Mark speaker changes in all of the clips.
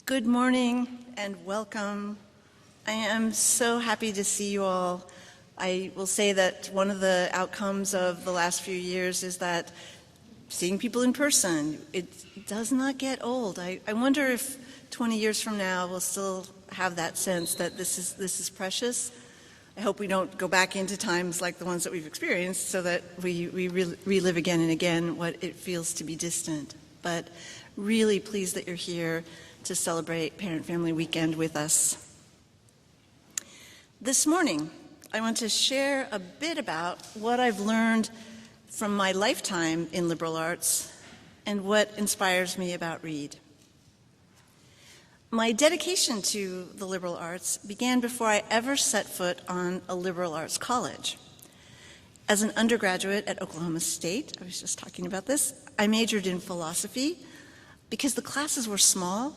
Speaker 1: Good morning and welcome. I am so happy to see you all. I will say that one of the outcomes of the last few years is that seeing people in person, it does not get old. I wonder if 20 years from now we'll still have that sense that this is precious. I hope we don't go back into times like the ones that we've experienced so that we relive again and again what it feels to be distant. But really pleased that you're here to celebrate Parent-Family Weekend with us. This morning, I want to share a bit about what I've learned from my lifetime in liberal arts and what inspires me about Reed. My dedication to the liberal arts began before I ever set foot on a liberal arts college. As an undergraduate at Oklahoma State, I was just talking about this, I majored in philosophy because the classes were small.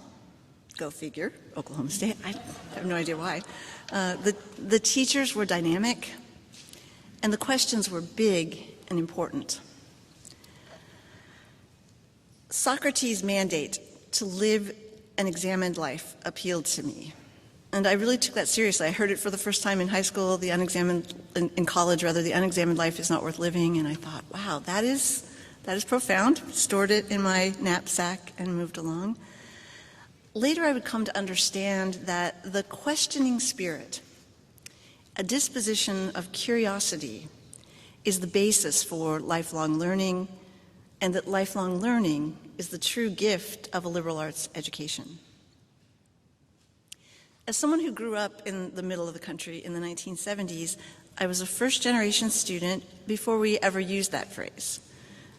Speaker 1: Go figure, Oklahoma State, I have no idea why. The teachers were dynamic, and the questions were big and important. Socrates' mandate to live an examined life appealed to me, and I really took that seriously. I heard it for the first time in high school, in college rather, the unexamined life is not worth living, and I thought, wow, that is profound. Stored it in my knapsack and moved along. Later, I would come to understand that the questioning spirit, a disposition of curiosity, is the basis for lifelong learning, and that lifelong learning is the true gift of a liberal arts education. As someone who grew up in the middle of the country in the 1970s, I was a first-generation student before we ever used that phrase.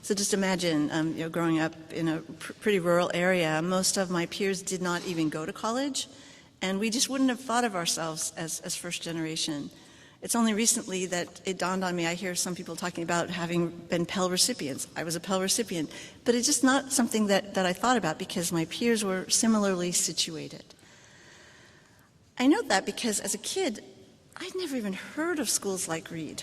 Speaker 1: So just imagine, growing up in a pretty rural area, most of my peers did not even go to college, and we just wouldn't have thought of ourselves as first generation. It's only recently that it dawned on me. I hear some people talking about having been Pell recipients. I was a Pell recipient, but it's just not something that I thought about because my peers were similarly situated. I note that because as a kid, I'd never even heard of schools like Reed.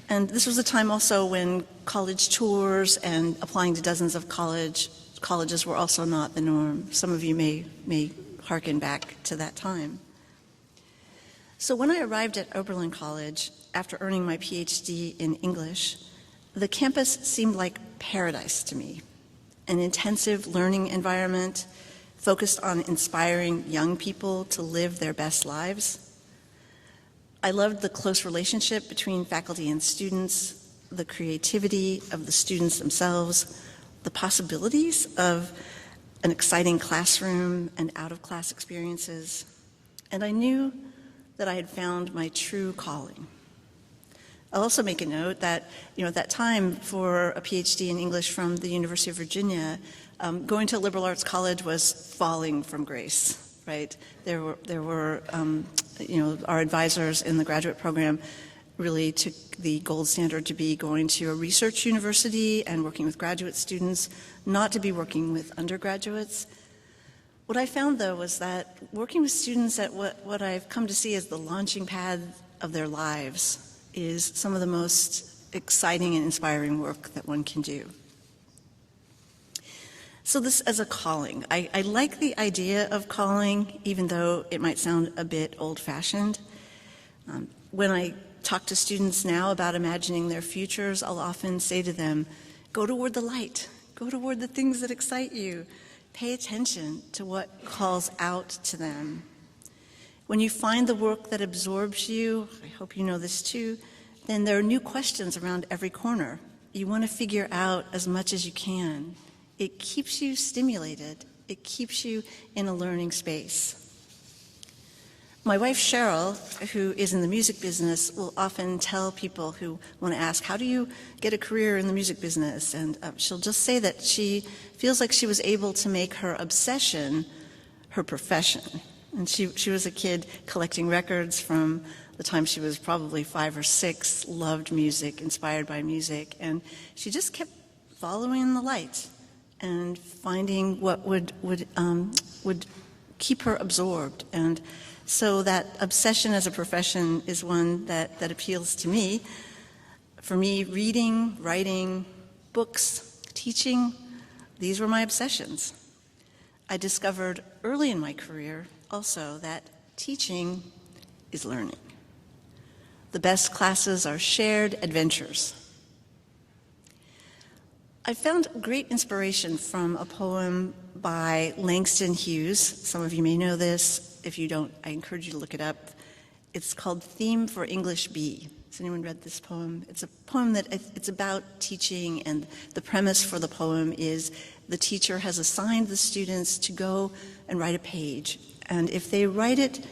Speaker 1: And this was a time also when college tours and applying to dozens of colleges were also not the norm. Some of you may hearken back to that time. So when I arrived at Oberlin College, after earning my PhD in English, the campus seemed like paradise to me. An intensive learning environment focused on inspiring young people to live their best lives. I loved the close relationship between faculty and students, the creativity of the students themselves, the possibilities of an exciting classroom and out-of-class experiences, and I knew that I had found my true calling. I'll also make a note that, at that time for a PhD in English from the University of Virginia, going to a liberal arts college was falling from grace. Right? There were our advisors in the graduate program really took the gold standard to be going to a research university and working with graduate students, not to be working with undergraduates. What I found, though, was that working with students at what I've come to see as the launching pad of their lives is some of the most exciting and inspiring work that one can do. So this as a calling. I like the idea of calling, even though it might sound a bit old-fashioned. When I talk to students now about imagining their futures, I'll often say to them, go toward the light, go toward the things that excite you, pay attention to what calls out to them. When you find the work that absorbs you, I hope you know this too, then there are new questions around every corner. You want to figure out as much as you can. It keeps you stimulated. It keeps you in a learning space. My wife, Cheryl, who is in the music business, will often tell people who want to ask, how do you get a career in the music business? And she'll just say that she feels like she was able to make her obsession her profession. And she was a kid collecting records from the time she was probably 5 or 6, loved music, inspired by music, and she just kept following the light and finding what would keep her absorbed. And so that obsession as a profession is one that appeals to me. For me, reading, writing, books, teaching, these were my obsessions. I discovered early in my career also that teaching is learning. The best classes are shared adventures. I found great inspiration from a poem by Langston Hughes. Some of you may know this. If you don't, I encourage you to look it up. It's called Theme for English B. Has anyone read this poem? It's a poem that it's about teaching, and the premise for the poem is the teacher has assigned the students to go and write a page. And if they write it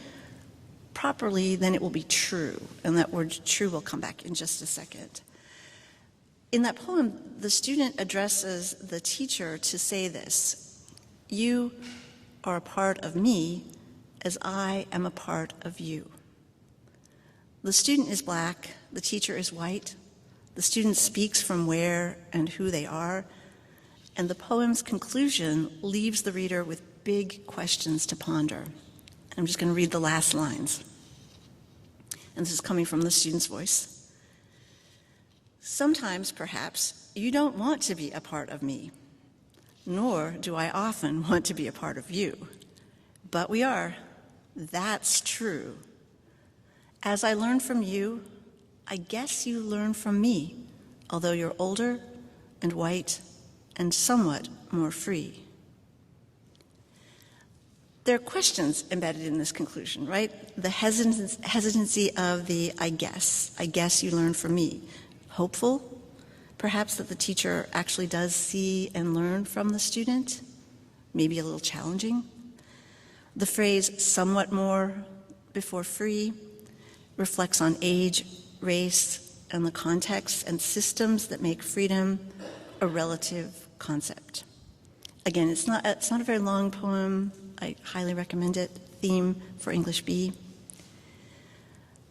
Speaker 1: properly, then it will be true. And that word true will come back in just a second. In that poem, the student addresses the teacher to say this: "You are a part of me as I am a part of you." The student is black, the teacher is white, the student speaks from where and who they are, and the poem's conclusion leaves the reader with big questions to ponder. I'm just going to read the last lines. And this is coming from the student's voice. "Sometimes, perhaps, you don't want to be a part of me, nor do I often want to be a part of you. But we are. That's true. As I learn from you, I guess you learn from me, although you're older and white and somewhat more free." There are questions embedded in this conclusion, right? The hesitancy of the I guess you learn from me. Hopeful, perhaps, that the teacher actually does see and learn from the student, maybe a little challenging. The phrase somewhat more before free reflects on age, race, and the context and systems that make freedom a relative concept. Again, it's not a very long poem. I highly recommend it. Theme for English B.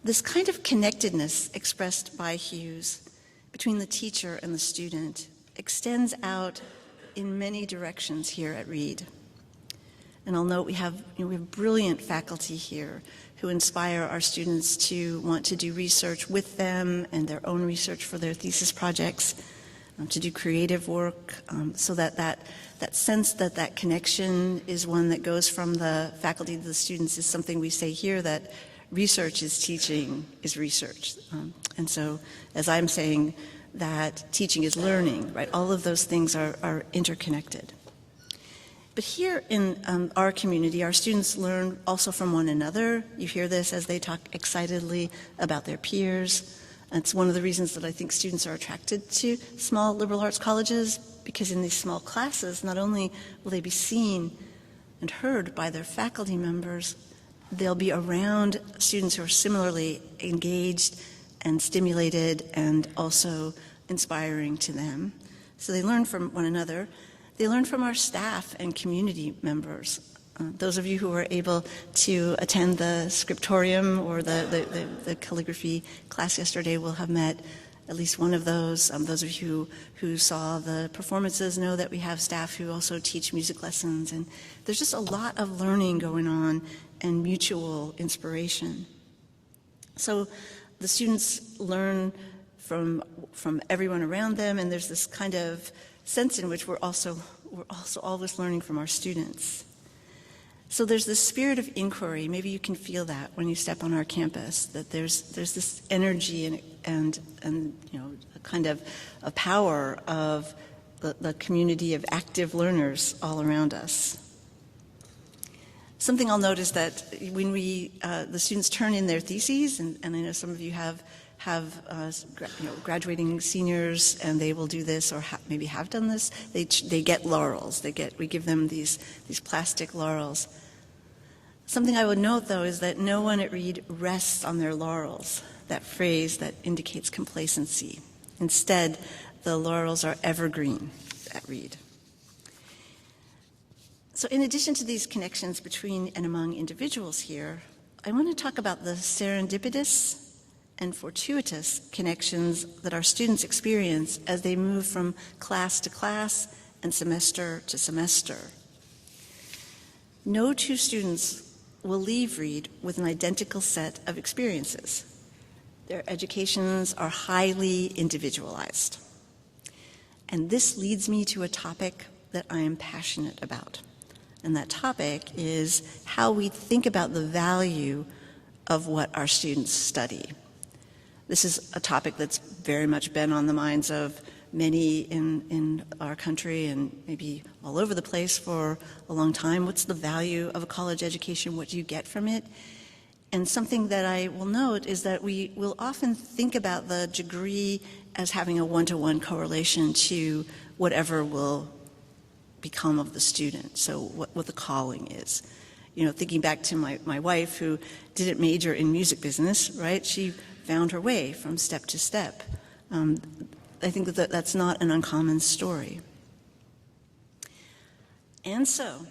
Speaker 1: This kind of connectedness expressed by Hughes between the teacher and the student extends out in many directions here at Reed. And I'll note we have brilliant faculty here who inspire our students to want to do research with them and their own research for their thesis projects, to do creative work, so that sense that connection is one that goes from the faculty to the students is something we say here, that research is teaching is research. And so, as I'm saying, that teaching is learning, right? All of those things are interconnected. But here in our community, our students learn also from one another. You hear this as they talk excitedly about their peers. It's one of the reasons that I think students are attracted to small liberal arts colleges, because in these small classes, not only will they be seen and heard by their faculty members, they'll be around students who are similarly engaged and stimulated and also inspiring to them. So they learn from one another. They learn from our staff and community members. Those of you who were able to attend the scriptorium or the calligraphy class yesterday will have met at least one of those. Those of you who saw the performances know that we have staff who also teach music lessons. And there's just a lot of learning going on and mutual inspiration. So the students learn from everyone around them, and there's this kind of sense in which we're also always learning from our students. So there's this spirit of inquiry. Maybe you can feel that when you step on our campus, that there's this energy and a kind of a power of the community of active learners all around us. Something I'll notice that when the students turn in their theses, and I know some of you have graduating seniors, and they will do this or maybe have done this. They get laurels. We give them these plastic laurels. Something I would note, though, is that no one at Reed rests on their laurels, that phrase that indicates complacency. Instead, the laurels are evergreen at Reed. So in addition to these connections between and among individuals here, I want to talk about the serendipitous and fortuitous connections that our students experience as they move from class to class and semester to semester. No two students will leave Reed with an identical set of experiences. Their educations are highly individualized. And this leads me to a topic that I am passionate about: And that topic is how we think about the value of what our students study. This is a topic that's very much been on the minds of many in our country and maybe all over the place for a long time. What's the value of a college education? What do you get from it? And something that I will note is that we will often think about the degree as having a one-to-one correlation to whatever will become of the student, so what the calling is. You know, thinking back to my wife who didn't major in music business, right? She found her way from step to step. I think that that's not an uncommon story. And so,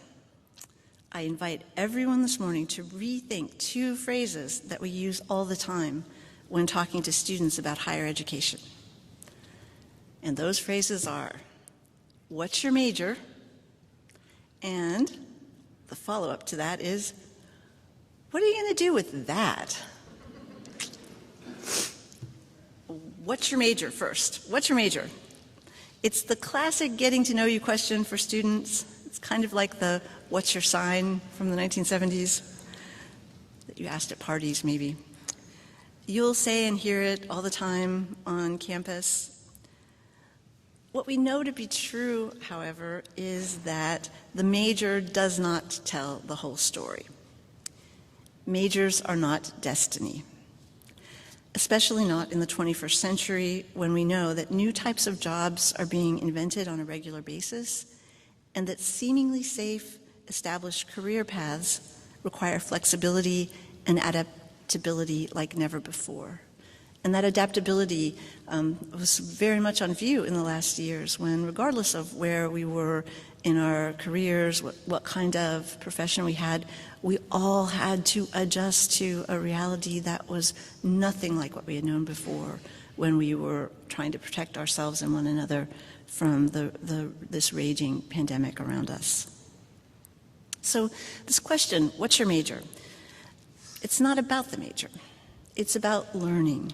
Speaker 1: I invite everyone this morning to rethink two phrases that we use all the time when talking to students about higher education. And those phrases are, what's your major? And the follow-up to that is, what are you going to do with that? What's your major first? What's your major? It's the classic getting to know you question for students. It's kind of like the what's your sign from the 1970s that you asked at parties maybe. You'll say and hear it all the time on campus. What we know to be true, however, is that the major does not tell the whole story. Majors are not destiny, especially not in the 21st century when we know that new types of jobs are being invented on a regular basis and that seemingly safe, established career paths require flexibility and adaptability like never before. And that adaptability was very much on view in the last years when, regardless of where we were in our careers, what kind of profession we had, we all had to adjust to a reality that was nothing like what we had known before when we were trying to protect ourselves and one another from this raging pandemic around us. So this question, what's your major? It's not about the major. It's about learning.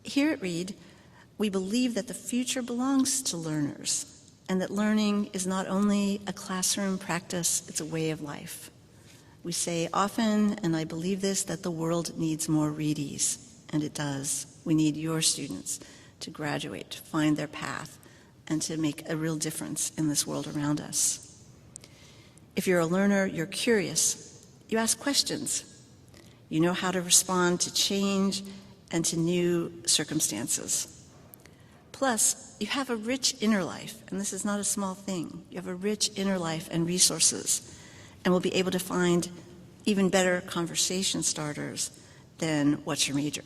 Speaker 1: Here at Reed, we believe that the future belongs to learners and that learning is not only a classroom practice, it's a way of life. We say often, and I believe this, that the world needs more Reedies, and it does. We need your students to graduate, to find their path, and to make a real difference in this world around us. If you're a learner, you're curious. You ask questions. You know how to respond to change and to new circumstances. Plus, you have a rich inner life, and this is not a small thing. You have a rich inner life and resources, and will be able to find even better conversation starters than what's your major.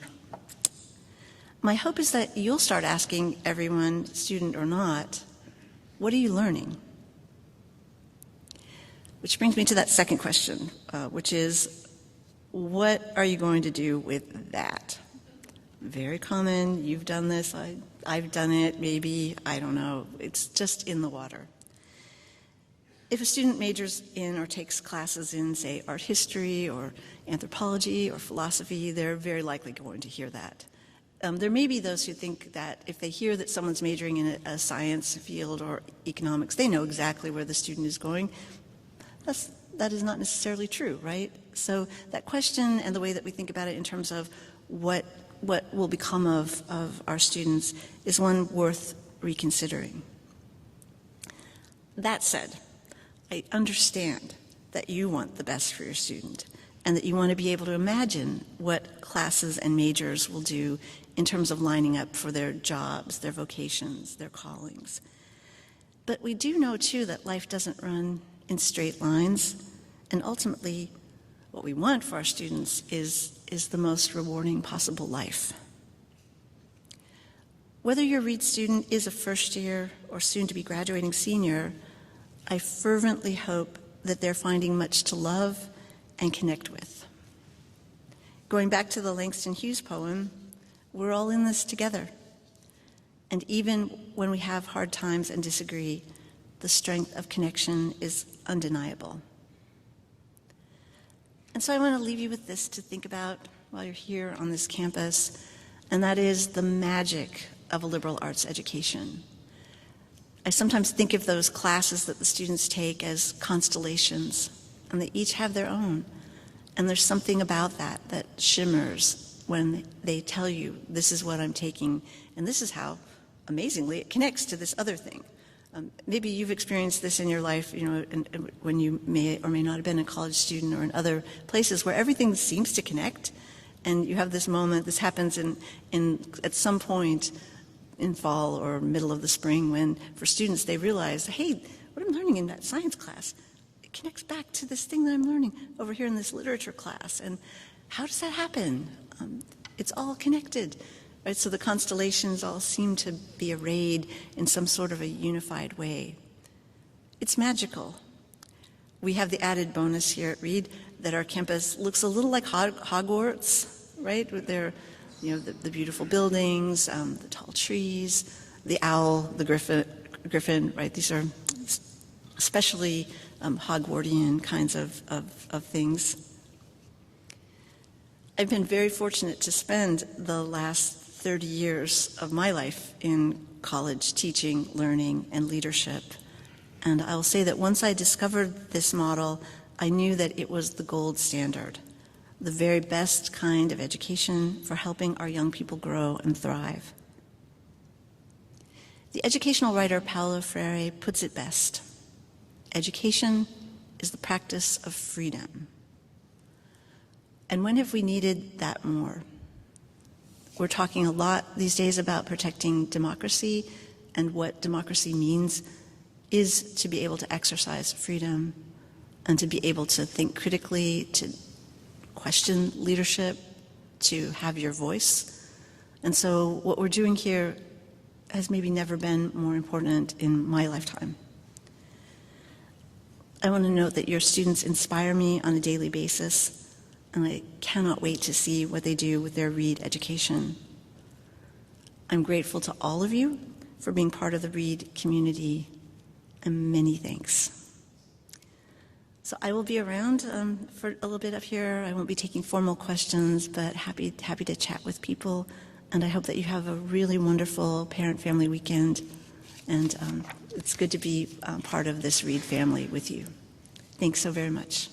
Speaker 1: My hope is that you'll start asking everyone, student or not, what are you learning? Which brings me to that second question, which is, what are you going to do with that? Very common, you've done this, I've done it, maybe, I don't know. It's just in the water. If a student majors in or takes classes in, say, art history or anthropology or philosophy, they're very likely going to hear that. There may be those who think that if they hear that someone's majoring in a science field or economics, they know exactly where the student is going. That is not necessarily true, right? So that question and the way that we think about it in terms of what will become of our students is one worth reconsidering. That said, I understand that you want the best for your student and that you want to be able to imagine what classes and majors will do in terms of lining up for their jobs, their vocations, their callings. But we do know, too, that life doesn't run in straight lines, and ultimately, what we want for our students is the most rewarding possible life. Whether your Reed student is a first year or soon to be graduating senior, I fervently hope that they're finding much to love and connect with. Going back to the Langston Hughes poem, we're all in this together. And even when we have hard times and disagree, the strength of connection is undeniable. And so I want to leave you with this to think about while you're here on this campus, and that is the magic of a liberal arts education. I sometimes think of those classes that the students take as constellations, and they each have their own. And there's something about that that shimmers when they tell you, this is what I'm taking, and this is how, amazingly, it connects to this other thing. Maybe you've experienced this in your life, and when you may or may not have been a college student or in other places where everything seems to connect, and you have this moment. This happens at some point in fall or middle of the spring when, for students, they realize, hey, what I'm learning in that science class, it connects back to this thing that I'm learning over here in this literature class. And how does that happen? It's all connected. Right, so the constellations all seem to be arrayed in some sort of a unified way. It's magical. We have the added bonus here at Reed that our campus looks a little like Hogwarts, right? With their, the beautiful buildings, the tall trees, the owl, the griffin, right? These are especially Hogwartian kinds of things. I've been very fortunate to spend the last 30 years of my life in college teaching, learning, and leadership. And I will say that once I discovered this model, I knew that it was the gold standard, the very best kind of education for helping our young people grow and thrive. The educational writer Paulo Freire puts it best. Education is the practice of freedom. And when have we needed that more? We're talking a lot these days about protecting democracy, and what democracy means is to be able to exercise freedom and to be able to think critically, to question leadership, to have your voice. And so what we're doing here has maybe never been more important in my lifetime. I want to note that your students inspire me on a daily basis, and I cannot wait to see what they do with their Reed education. I'm grateful to all of you for being part of the Reed community, and many thanks. So I will be around for a little bit up here. I won't be taking formal questions, but happy to chat with people, and I hope that you have a really wonderful parent-family weekend, and it's good to be part of this Reed family with you. Thanks so very much.